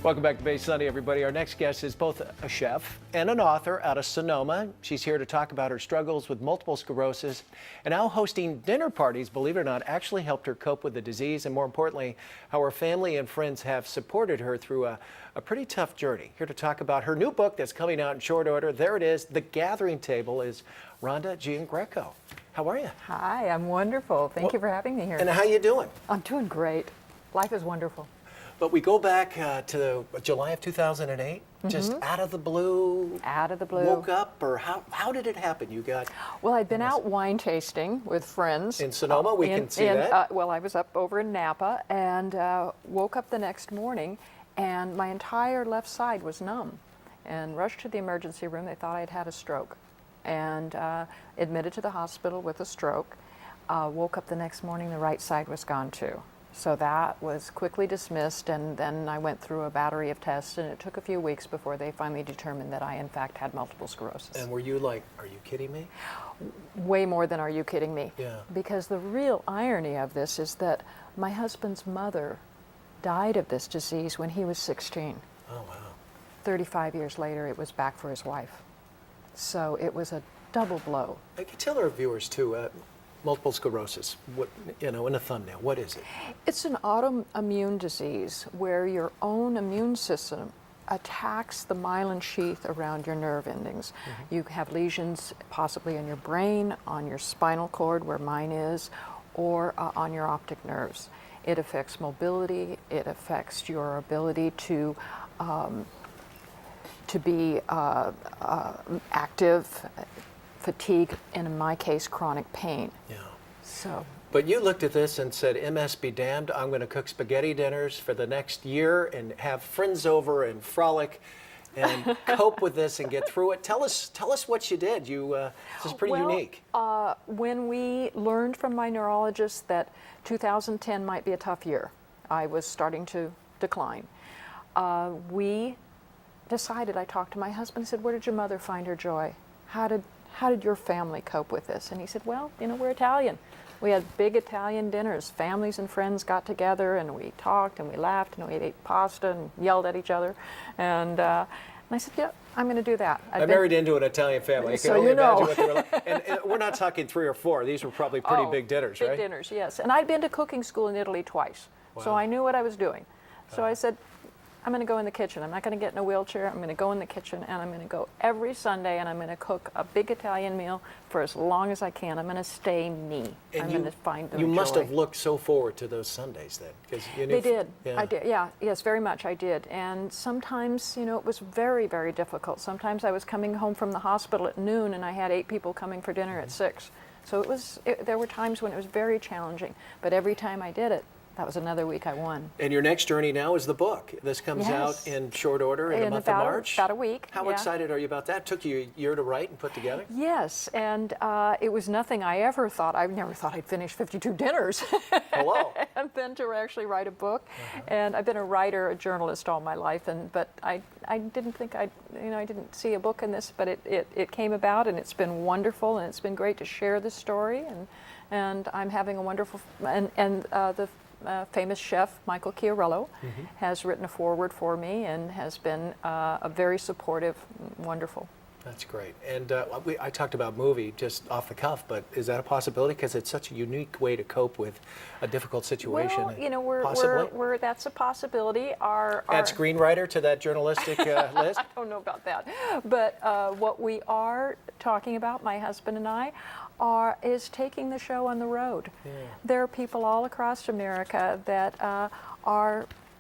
Welcome back to Bay Sunday, everybody. Our next guest is both a chef and an author out of Sonoma. She's here to talk about her struggles with multiple sclerosis and how hosting dinner parties, believe it or not, actually helped her cope with the disease, and more importantly, how her family and friends have supported her through a pretty tough journey. Here to talk about her new book that's coming out in short order. There it is, The Gathering Table, is Ronda Giangreco. How are you? Hi, I'm wonderful. Thank you for having me here. And how you doing? I'm doing great. Life is wonderful. But we go back to July of 2008, just out of the blue. Out of the blue. Woke up, or how did it happen? You got... Well, I'd been out wine tasting with friends. In Sonoma, we can see that. Well, I was up over in Napa and woke up the next morning and my entire left side was numb. And rushed to the emergency room. They thought I'd had a stroke. And admitted to the hospital with a stroke. Woke up the next morning, the right side was gone too. So that was quickly dismissed, and then I went through a battery of tests, and it took a few weeks before they finally determined that I, in fact, had multiple sclerosis. And were you like, are you kidding me? Way more than are you kidding me? Yeah. Because the real irony of this is that my husband's mother died of this disease when he was 16. Oh, wow. 35 years later, it was back for his wife. So it was a double blow. I can tell our viewers, too, multiple sclerosis, what, in a thumbnail, what is it? It's an autoimmune disease where your own immune system attacks the myelin sheath around your nerve endings. You have lesions possibly in your brain, on your spinal cord where mine is, or on your optic nerves. It affects mobility, it affects your ability to be active, fatigue, and in my case, chronic pain. Yeah. So. But you looked at this and said, MS be damned, I'm going to cook spaghetti dinners for the next year and have friends over and frolic and cope with this and get through it. Tell us what you did. This is pretty unique. When we learned from my neurologist that 2010 might be a tough year, I was starting to decline. We decided, I talked to my husband, said, where did your mother find her joy? How did your family cope with this? And he said, well, we're Italian. We had big Italian dinners. Families and friends got together and we talked and we laughed and we ate pasta and yelled at each other. And I said, yeah, I'm going to do that. I married into an Italian family. I can only imagine what they were like. And we're not talking 3 or 4. These were probably pretty big dinners, right? Big dinners, yes. And I'd been to cooking school in Italy twice. Wow. So I knew what I was doing. So I said, I'm going to go in the kitchen. I'm not going to get in a wheelchair. I'm going to go in the kitchen, and I'm going to go every Sunday, and I'm going to cook a big Italian meal for as long as I can. I'm going to stay me. And I'm going to find the joy. You must have looked so forward to those Sundays then. 'Cause you knew They did. Yeah. I did. Yeah. Yes, very much I did. And sometimes, it was very, very difficult. Sometimes I was coming home from the hospital at noon, and I had 8 people coming for dinner at 6. So there were times when it was very challenging. But every time I did it, that was another week I won. And your next journey now is the book. This comes out in short order in the month of March. About a week. How excited are you about that? It took you a year to write and put together? Yes, and it was nothing I ever thought. I never thought I'd finish 52 dinners. Hello. And then to actually write a book. And I've been a writer, a journalist all my life, but I didn't think I didn't see a book in this, but it came about, and it's been wonderful, and it's been great to share this story, and I'm having a wonderful, and the famous chef Michael Chiarello has written a foreword for me and has been a very supportive, wonderful. That's great. And I talked about movie just off the cuff, but is that a possibility? Because it's such a unique way to cope with a difficult situation. Well, that's a possibility. Add screenwriter to that journalistic list? I don't know about that. But what we are talking about, my husband and I, is taking the show on the road. Yeah. There are people all across America that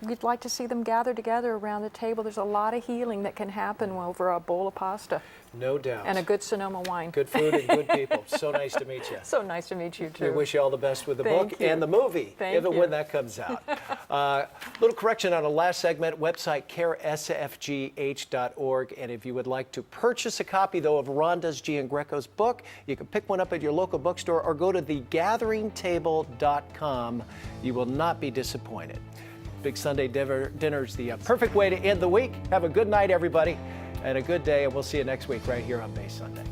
we'd like to see them gather together around the table. There's a lot of healing that can happen over a bowl of pasta. No doubt. And a good Sonoma wine. Good food and good people. So nice to meet you. So nice to meet you, too. We wish you all the best with the book and the movie, when that comes out. Little correction on the last segment, website caresfgh.org. And if you would like to purchase a copy, though, of Ronda Giangreco's book, you can pick one up at your local bookstore or go to thegatheringtable.com. You will not be disappointed. Big Sunday dinner's the perfect way to end the week. Have a good night, everybody, and a good day, and we'll see you next week right here on Bay Sunday.